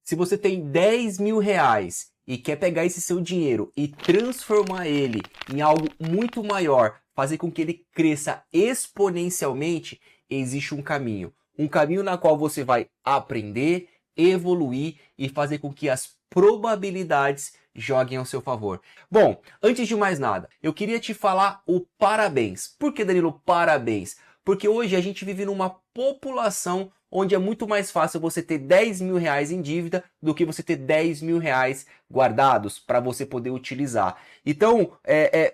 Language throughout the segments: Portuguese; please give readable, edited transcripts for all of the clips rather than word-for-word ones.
Se você tem 10 mil reais e quer pegar esse seu dinheiro e transformar ele em algo muito maior, fazer com que ele cresça exponencialmente, existe um caminho. Um caminho na qual você vai aprender, evoluir e fazer com que as probabilidades joguem ao seu favor. Bom, antes de mais nada, eu queria te falar o parabéns. Por que, Danilo, parabéns? Porque hoje a gente vive numa população onde é muito mais fácil você ter 10 mil reais em dívida do que você ter 10 mil reais guardados para você poder utilizar. Então,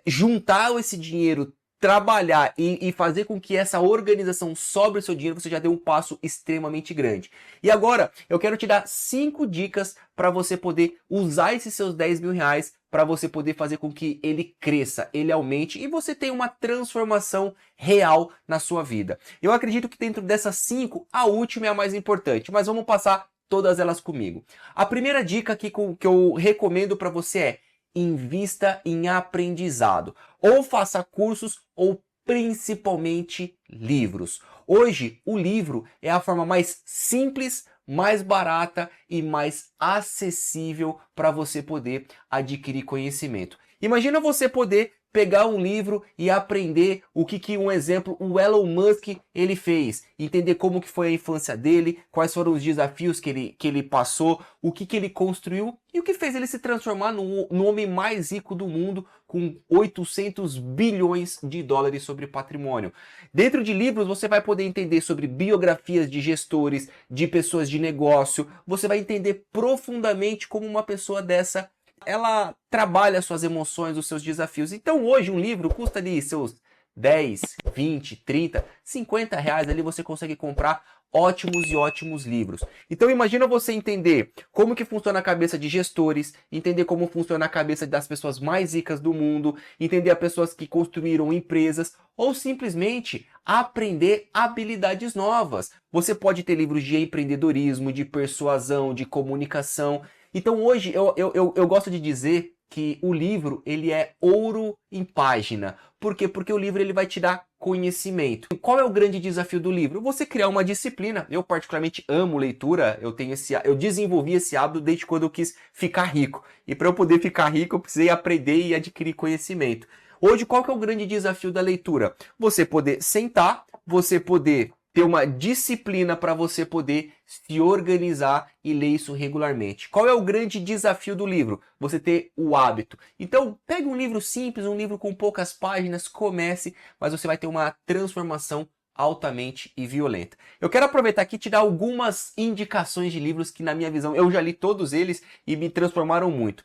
juntar esse dinheiro, trabalhar e fazer com que essa organização sobre o seu dinheiro, você já deu um passo extremamente grande. E agora, eu quero te dar 5 dicas para você poder usar esses seus 10 mil reais para você poder fazer com que ele cresça, ele aumente e você tenha uma transformação real na sua vida. Eu acredito que dentro dessas 5, a última é a mais importante, mas vamos passar todas elas comigo. A primeira dica que eu recomendo para você é: invista em aprendizado. Ou faça cursos ou principalmente livros. Hoje, o livro é a forma mais simples, mais barata e mais acessível para você poder adquirir conhecimento. Imagina você poder pegar um livro e aprender o que um exemplo, o Elon Musk, ele fez. Entender como que foi a infância dele, quais foram os desafios que ele passou, o que ele construiu e o que fez ele se transformar no homem mais rico do mundo com 800 bilhões de dólares sobre patrimônio. Dentro de livros você vai poder entender sobre biografias de gestores, de pessoas de negócio, você vai entender profundamente como uma pessoa dessa ela trabalha suas emoções, os seus desafios. Então hoje um livro custa ali seus 10, 20, 30, 50 reais, ali você consegue comprar ótimos e ótimos livros. Então imagina você entender como que funciona a cabeça de gestores, entender como funciona a cabeça das pessoas mais ricas do mundo, entender as pessoas que construíram empresas, ou simplesmente aprender habilidades novas. Você pode ter livros de empreendedorismo, de persuasão, de comunicação. Então hoje eu gosto de dizer que o livro ele é ouro em página. Por quê? Porque o livro ele vai te dar conhecimento. Qual é o grande desafio do livro? Você criar uma disciplina. Eu particularmente amo leitura, eu desenvolvi esse hábito desde quando eu quis ficar rico. E para eu poder ficar rico eu precisei aprender e adquirir conhecimento. Hoje qual que é o grande desafio da leitura? Você poder sentar, você poder ter uma disciplina para você poder se organizar e ler isso regularmente. Qual é o grande desafio do livro? Você ter o hábito. Então, pegue um livro simples, um livro com poucas páginas, comece, mas você vai ter uma transformação altamente e violenta. Eu quero aproveitar aqui e te dar algumas indicações de livros que, na minha visão, eu já li todos eles e me transformaram muito.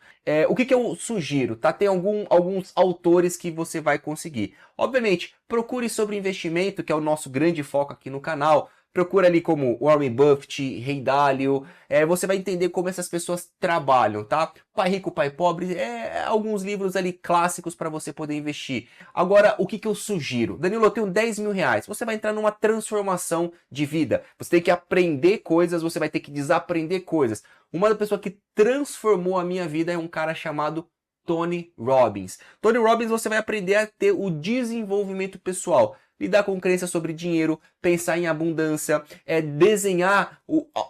O que eu sugiro? Tá? Tem alguns autores que você vai conseguir. Obviamente, procure sobre investimento, que é o nosso grande foco aqui no canal. Procura ali como Warren Buffett, Ray Dalio, você vai entender como essas pessoas trabalham, tá? Pai Rico, Pai Pobre, alguns livros ali clássicos para você poder investir. Agora, o que eu sugiro? Danilo, eu tenho 10 mil reais, você vai entrar numa transformação de vida. Você tem que aprender coisas, você vai ter que desaprender coisas. Uma das pessoas que transformou a minha vida é um cara chamado Tony Robbins. Tony Robbins, você vai aprender a ter o desenvolvimento pessoal. Lidar com crenças sobre dinheiro, pensar em abundância, desenhar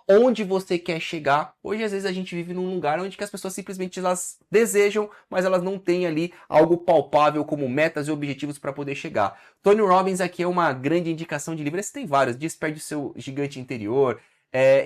onde você quer chegar. Hoje, às vezes, a gente vive num lugar onde que as pessoas simplesmente elas desejam, mas elas não têm ali algo palpável como metas e objetivos para poder chegar. Tony Robbins aqui é uma grande indicação de livro. Esse tem vários, Desperte o Seu Gigante Interior.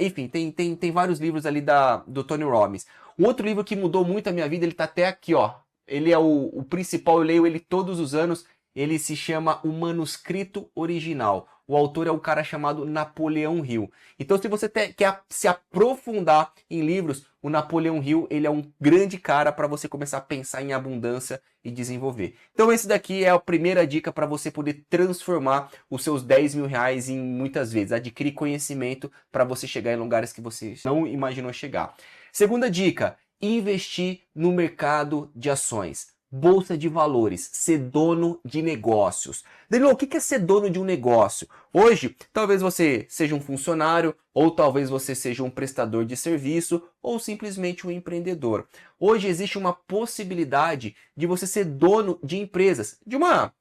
Enfim, tem vários livros ali do Tony Robbins. Um outro livro que mudou muito a minha vida, ele tá até aqui, ó. Ele é o principal, eu leio ele todos os anos. Ele se chama O Manuscrito Original. O autor é um cara chamado Napoleão Hill. Então, se você quer se aprofundar em livros, o Napoleão Hill ele é um grande cara para você começar a pensar em abundância e desenvolver. Então, esse daqui é a primeira dica para você poder transformar os seus 10 mil reais em muitas vezes. Adquirir conhecimento para você chegar em lugares que você não imaginou chegar. Segunda dica, investir no mercado de ações. Bolsa de valores, ser dono de negócios. Danilo, o que é ser dono de um negócio? Hoje, talvez você seja um funcionário, ou talvez você seja um prestador de serviço, ou simplesmente um empreendedor. Hoje existe uma possibilidade de você ser dono de empresas.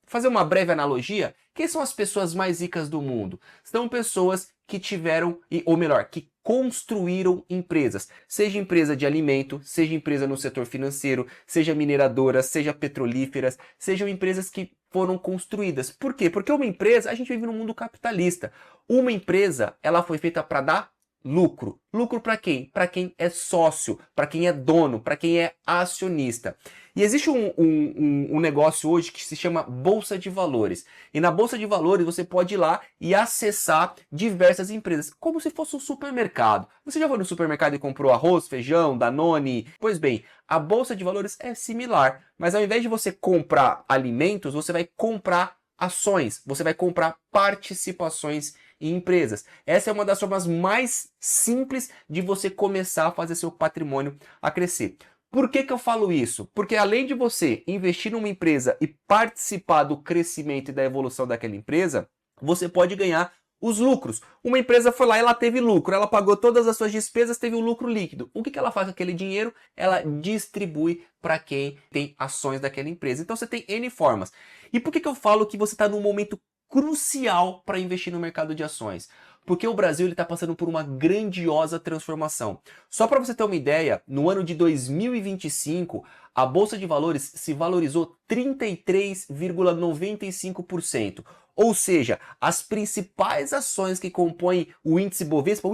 Fazer uma breve analogia, quem são as pessoas mais ricas do mundo? São pessoas que tiveram, ou melhor, que construíram empresas. Seja empresa de alimento, seja empresa no setor financeiro, seja mineradoras, seja petrolíferas, sejam empresas que foram construídas. Por quê? Porque uma empresa, a gente vive num mundo capitalista. Uma empresa, ela foi feita para dar lucro. Lucro para quem? Para quem é sócio, para quem é dono, para quem é acionista. E existe um negócio hoje que se chama Bolsa de Valores. E na Bolsa de Valores você pode ir lá e acessar diversas empresas, como se fosse um supermercado. Você já foi no supermercado e comprou arroz, feijão, Danone? Pois bem, a Bolsa de Valores é similar, mas ao invés de você comprar alimentos, você vai comprar ações, você vai comprar participações em empresas. Essa é uma das formas mais simples de você começar a fazer seu patrimônio a crescer. Por que eu falo isso? Porque além de você investir numa empresa e participar do crescimento e da evolução daquela empresa, você pode ganhar os lucros. Uma empresa foi lá e ela teve lucro, ela pagou todas as suas despesas, teve um lucro líquido. O que ela faz com aquele dinheiro? Ela distribui para quem tem ações daquela empresa. Então você tem N formas. E por que eu falo que você está num momento crucial para investir no mercado de ações? Porque o Brasil está passando por uma grandiosa transformação. Só para você ter uma ideia, no ano de 2025, a Bolsa de Valores se valorizou 33,95%. Ou seja, as principais ações que compõem o índice Bovespa é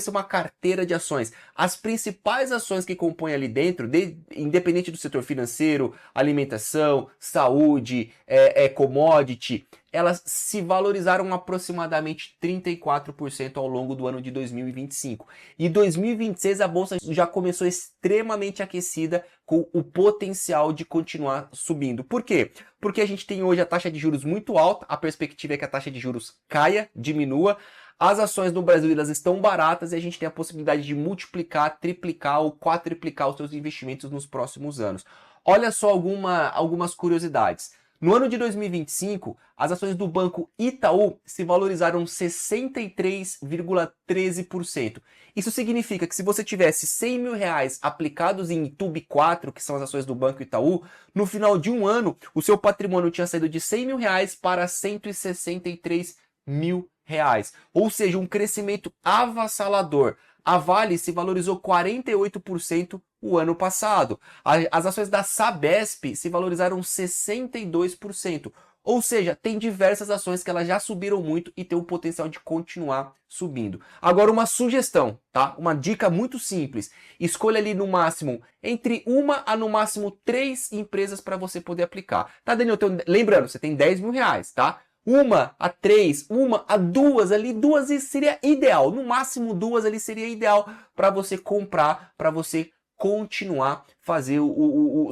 uma carteira de ações. As principais ações que compõem ali dentro, independente do setor financeiro, alimentação, saúde, commodity, elas se valorizaram aproximadamente 34% ao longo do ano de 2025. E 2026 a bolsa já começou extremamente aquecida, com o potencial de continuar subindo. Por quê? Porque a gente tem hoje a taxa de juros muito alta, a perspectiva é que a taxa de juros caia, diminua. As ações no Brasil elas estão baratas e a gente tem a possibilidade de multiplicar, triplicar ou quadriplicar os seus investimentos nos próximos anos. Olha só algumas curiosidades. No ano de 2025, as ações do Banco Itaú se valorizaram 63,13%. Isso significa que se você tivesse 100 mil reais aplicados em TUB4, que são as ações do Banco Itaú, no final de um ano, o seu patrimônio tinha saído de 100 mil reais para 163 mil reais. Ou seja, um crescimento avassalador. A Vale se valorizou 48% o ano passado. As ações da Sabesp se valorizaram 62%. Ou seja, tem diversas ações que elas já subiram muito e tem o potencial de continuar subindo. Agora uma sugestão, tá? Uma dica muito simples. Escolha ali no máximo entre uma a no máximo 3 empresas para você poder aplicar. Tá, Daniel? Lembrando, você tem 10 mil reais, tá? Uma a 3, uma a 2 ali, 2 seria ideal. No máximo 2 ali seria ideal para você comprar, para você continuar fazer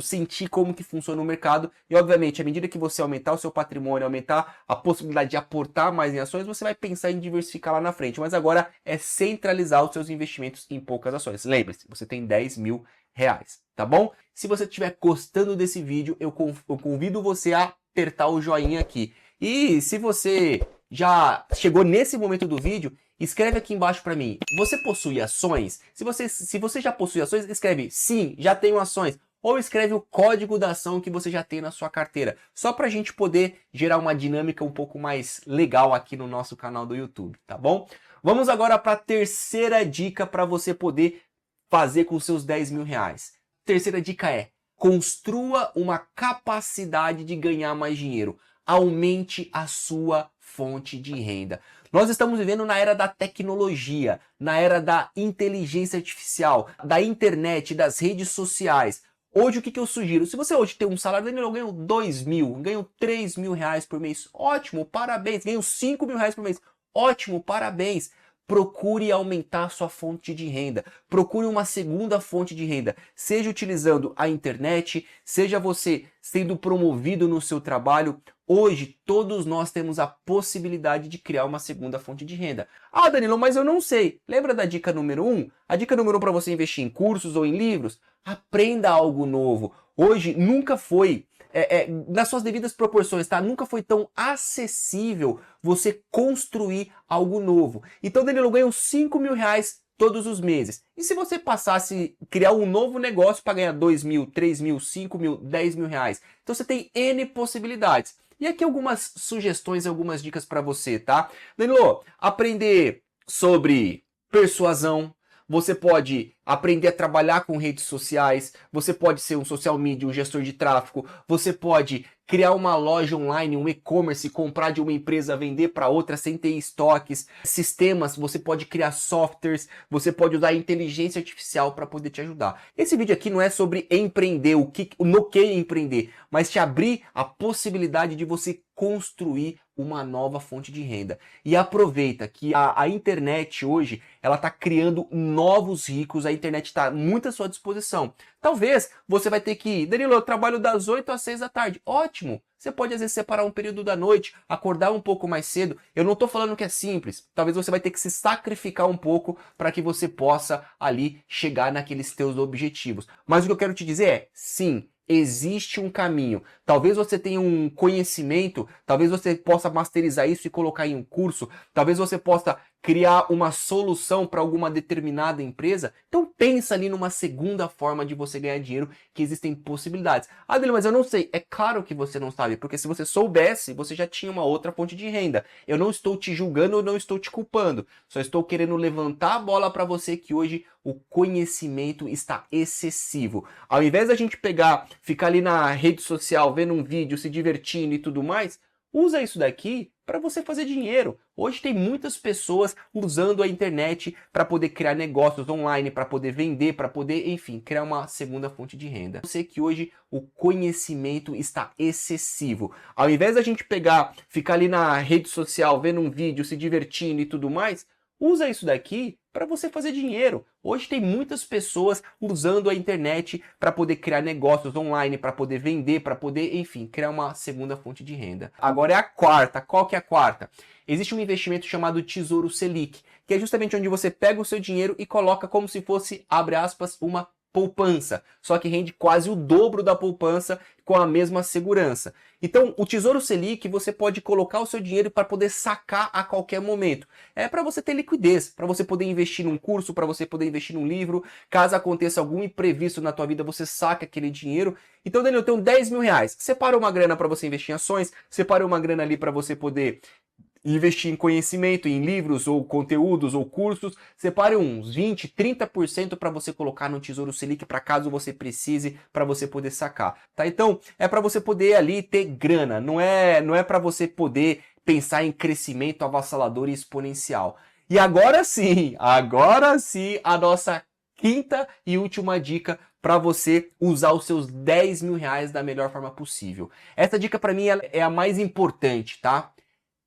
sentir como que funciona o mercado. E obviamente, à medida que você aumentar o seu patrimônio, aumentar a possibilidade de aportar mais em ações, você vai pensar em diversificar lá na frente. Mas agora é centralizar os seus investimentos em poucas ações. Lembre-se, você tem 10 mil reais, tá bom? Se você estiver gostando desse vídeo, eu convido você a apertar o joinha aqui. E se você já chegou nesse momento do vídeo, escreve aqui embaixo para mim, você possui ações? Se você já possui ações, escreve sim, já tenho ações. Ou escreve o código da ação que você já tem na sua carteira. Só para a gente poder gerar uma dinâmica um pouco mais legal aqui no nosso canal do YouTube, tá bom? Vamos agora para a terceira dica para você poder fazer com seus 10 mil reais. Terceira dica é, construa uma capacidade de ganhar mais dinheiro. Aumente a sua fonte de renda. Nós estamos vivendo na era da tecnologia, na era da inteligência artificial, da internet, das redes sociais. Hoje o que eu sugiro? Se você hoje tem um salário, eu ganho 2 mil, ganho 3 mil reais por mês, ótimo, parabéns. Ganho 5 mil reais por mês, ótimo, parabéns. Procure aumentar sua fonte de renda. Procure uma segunda fonte de renda. Seja utilizando a internet, seja você sendo promovido no seu trabalho. Hoje, todos nós temos a possibilidade de criar uma segunda fonte de renda. Ah, Danilo, mas eu não sei. Lembra da dica número 1? A dica número 1 para você investir em cursos ou em livros? Aprenda algo novo. Hoje, nunca foi... nas suas devidas proporções, tá? Nunca foi tão acessível você construir algo novo. Então, Danilo, ganha 5 mil reais todos os meses. E se você passasse a criar um novo negócio para ganhar 2 mil, 3 mil, 5 mil, 10 mil reais? Então, você tem N possibilidades. E aqui algumas sugestões, algumas dicas para você, tá? Danilo, aprender sobre persuasão, você pode aprender a trabalhar com redes sociais, você pode ser um social media, um gestor de tráfego, você pode criar uma loja online, um e-commerce, comprar de uma empresa, vender para outra sem ter estoques, sistemas, você pode criar softwares, você pode usar a inteligência artificial para poder te ajudar. Esse vídeo aqui não é sobre empreender, no que empreender, mas te abrir a possibilidade de você construir uma nova fonte de renda. E aproveita que a internet hoje, ela está criando novos ricos, a internet está muito à sua disposição. Talvez você vai ter que, Danilo, eu trabalho das 8 às 6 da tarde. Ótimo! Você pode às vezes separar um período da noite, acordar um pouco mais cedo. Eu não estou falando que é simples. Talvez você vai ter que se sacrificar um pouco para que você possa ali chegar naqueles teus objetivos. Mas o que eu quero te dizer é, sim, existe um caminho. Talvez você tenha um conhecimento, talvez você possa masterizar isso e colocar em um curso, talvez você possa criar uma solução para alguma determinada empresa. Então pensa ali numa segunda forma de você ganhar dinheiro, que existem possibilidades. Ah, Adele, mas eu não sei. É claro que você não sabe, porque se você soubesse, você já tinha uma outra fonte de renda. Eu não estou te julgando, eu não estou te culpando. Só estou querendo levantar a bola para você que hoje o conhecimento está excessivo. Ao invés da gente ficar ali na rede social, vendo um vídeo, se divertindo e tudo mais, usa isso daqui para você fazer dinheiro. Hoje tem muitas pessoas usando a internet para poder criar negócios online, para poder vender, para poder, enfim, criar uma segunda fonte de renda. Eu sei que hoje o conhecimento está excessivo. Ao invés da gente ficar ali na rede social, vendo um vídeo, se divertindo e tudo mais, usa isso daqui para você fazer dinheiro. Hoje tem muitas pessoas usando a internet para poder criar negócios online, para poder vender, para poder, enfim, criar uma segunda fonte de renda. Agora é a quarta. Qual que é a quarta? Existe um investimento chamado Tesouro Selic, que é justamente onde você pega o seu dinheiro e coloca como se fosse, abre aspas, uma poupança, só que rende quase o dobro da poupança com a mesma segurança. Então, o Tesouro Selic, você pode colocar o seu dinheiro para poder sacar a qualquer momento. É para você ter liquidez, para você poder investir num curso, para você poder investir num livro. Caso aconteça algum imprevisto na tua vida, você saca aquele dinheiro. Então, Daniel, eu tenho 10 mil reais. Separa uma grana para você investir em ações, separa uma grana ali para você poder investir em conhecimento, em livros ou conteúdos ou cursos, separe uns 20, 30% para você colocar no Tesouro Selic para caso você precise, para você poder sacar, tá? Então, é para você poder ali ter grana, não é para você poder pensar em crescimento avassalador e exponencial. E agora sim, a nossa quinta e última dica para você usar os seus 10 mil reais da melhor forma possível. Essa dica para mim é a mais importante, tá?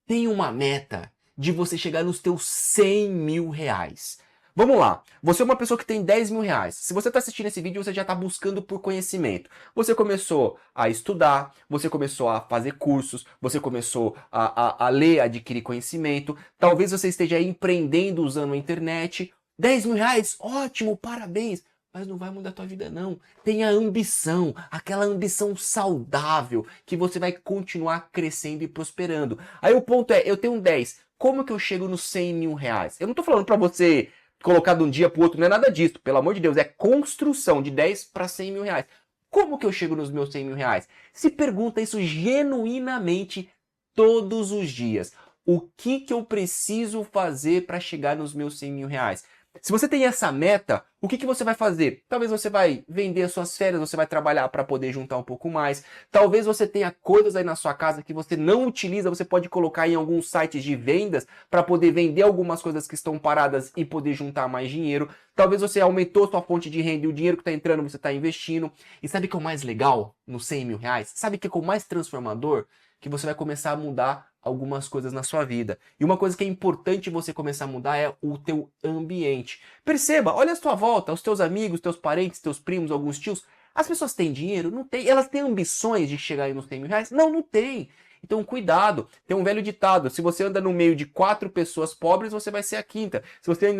Tem uma meta de você chegar nos teus 100 mil reais. Vamos lá, você é uma pessoa que tem 10 mil reais. Se você está assistindo esse vídeo, você já está buscando por conhecimento. Você começou a estudar, você começou a fazer cursos, você começou a ler, adquirir conhecimento. Talvez você esteja empreendendo usando a internet. 10 mil reais, ótimo, parabéns. Mas não vai mudar a tua vida não. Tenha ambição, aquela ambição saudável, que você vai continuar crescendo e prosperando. Aí o ponto é, eu tenho 10, como que eu chego nos 100 mil reais? Eu não tô falando para você colocar de um dia pro outro, não é nada disso. Pelo amor de Deus, é construção de 10 para 100 mil reais. Como que eu chego nos meus 100 mil reais? Se pergunta isso genuinamente todos os dias. O que eu preciso fazer para chegar nos meus 100 mil reais? Se você tem essa meta, o que você vai fazer? Talvez você vai vender as suas férias, você vai trabalhar para poder juntar um pouco mais. Talvez você tenha coisas aí na sua casa que você não utiliza, você pode colocar em alguns sites de vendas para poder vender algumas coisas que estão paradas e poder juntar mais dinheiro. Talvez você aumentou sua fonte de renda e o dinheiro que está entrando você está investindo. E sabe o que é o mais legal nos 100 mil reais? Sabe o que é o mais transformador? Que você vai começar a mudar algumas coisas na sua vida. E uma coisa que é importante você começar a mudar é o teu ambiente. Perceba, olha a sua volta, os teus amigos, teus parentes, teus primos, alguns tios. As pessoas têm dinheiro? Não tem. Elas têm ambições de chegar aí nos 100 mil reais? Não, não tem. Então cuidado, tem um velho ditado, se você anda no meio de 4 pessoas pobres, você vai ser a quinta. Se você anda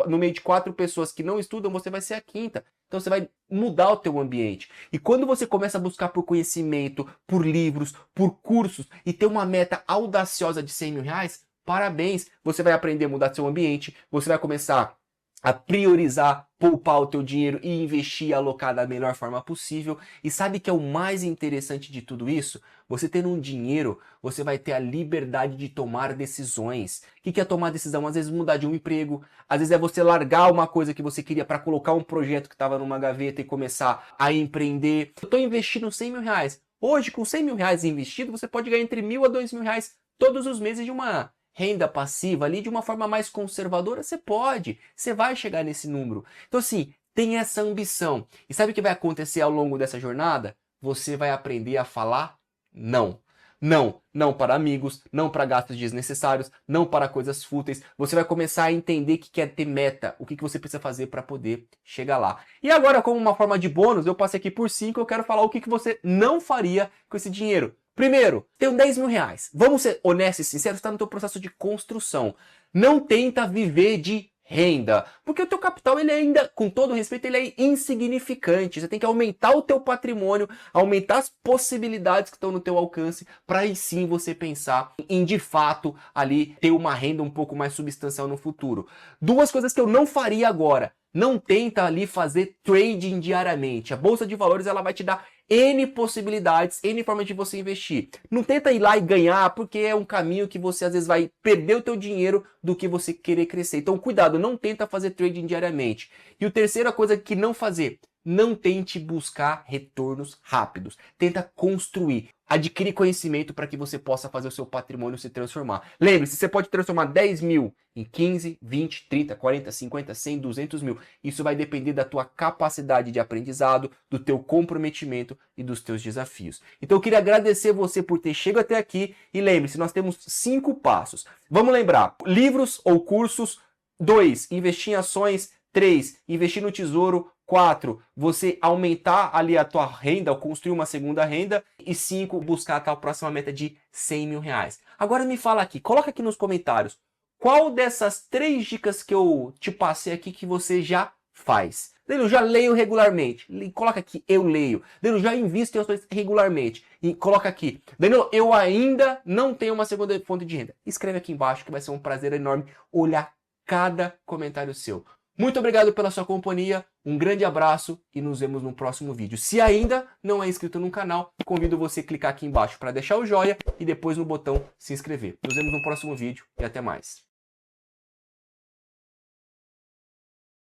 no meio de 4 pessoas que não estudam, você vai ser a quinta. Então você vai mudar o teu ambiente. E quando você começa a buscar por conhecimento, por livros, por cursos e ter uma meta audaciosa de 100 mil reais, parabéns, você vai aprender a mudar seu ambiente, você vai começar a priorizar, poupar o teu dinheiro e investir e alocar da melhor forma possível. E sabe que é o mais interessante de tudo isso? Você tendo um dinheiro, você vai ter a liberdade de tomar decisões. O que é tomar decisão? Às vezes mudar de um emprego, às vezes é você largar uma coisa que você queria para colocar um projeto que estava numa gaveta e começar a empreender. Eu estou investindo 100 mil reais. Hoje, com 100 mil reais investido, você pode ganhar entre 1.000 a 2.000 reais todos os meses de uma renda passiva ali de uma forma mais conservadora, você pode, você vai chegar nesse número. Então assim, tem essa ambição. E sabe o que vai acontecer ao longo dessa jornada? Você vai aprender a falar não. Não, não para amigos, não para gastos desnecessários, não para coisas fúteis. Você vai começar a entender que quer ter meta, o que você precisa fazer para poder chegar lá. E agora, como uma forma de bônus, eu passei aqui por 5, eu quero falar o que você não faria com esse dinheiro. Primeiro, tenho 10 mil reais. Vamos ser honestos e sinceros, está no teu processo de construção. Não tenta viver de renda, porque o teu capital, ele ainda, com todo respeito, ele é insignificante. Você tem que aumentar o teu patrimônio, aumentar as possibilidades que estão no teu alcance, para aí sim você pensar em, de fato, ali ter uma renda um pouco mais substancial no futuro. Duas coisas que eu não faria agora. Não tenta ali fazer trading diariamente. A bolsa de valores, ela vai te dar N possibilidades, N formas de você investir. Não tenta ir lá e ganhar, porque é um caminho que você às vezes vai perder o teu dinheiro do que você querer crescer. Então cuidado, não tenta fazer trading diariamente. E a terceira coisa que não fazer, não tente buscar retornos rápidos. Tenta construir, adquirir conhecimento para que você possa fazer o seu patrimônio se transformar. Lembre-se, você pode transformar 10 mil em 15, 20, 30, 40, 50, 100, 200 mil. Isso vai depender da tua capacidade de aprendizado, do teu comprometimento e dos teus desafios. Então eu queria agradecer você por ter chegado até aqui e lembre-se, nós temos 5 passos. Vamos lembrar, livros ou cursos. 2, investir em ações. 3, investir no tesouro. 4, você aumentar ali a tua renda ou construir uma segunda renda. E 5, buscar a tal próxima meta de 100 mil reais. Agora me fala aqui, coloca aqui nos comentários, qual dessas 3 dicas que eu te passei aqui que você já faz? Danilo, já leio regularmente. Coloca aqui, eu leio. Danilo, já invisto em ações regularmente. E coloca aqui, Danilo, eu ainda não tenho uma segunda fonte de renda. Escreve aqui embaixo que vai ser um prazer enorme olhar cada comentário seu. Muito obrigado pela sua companhia, um grande abraço e nos vemos no próximo vídeo. Se ainda não é inscrito no canal, convido você a clicar aqui embaixo para deixar o joinha e depois no botão se inscrever. Nos vemos no próximo vídeo e até mais.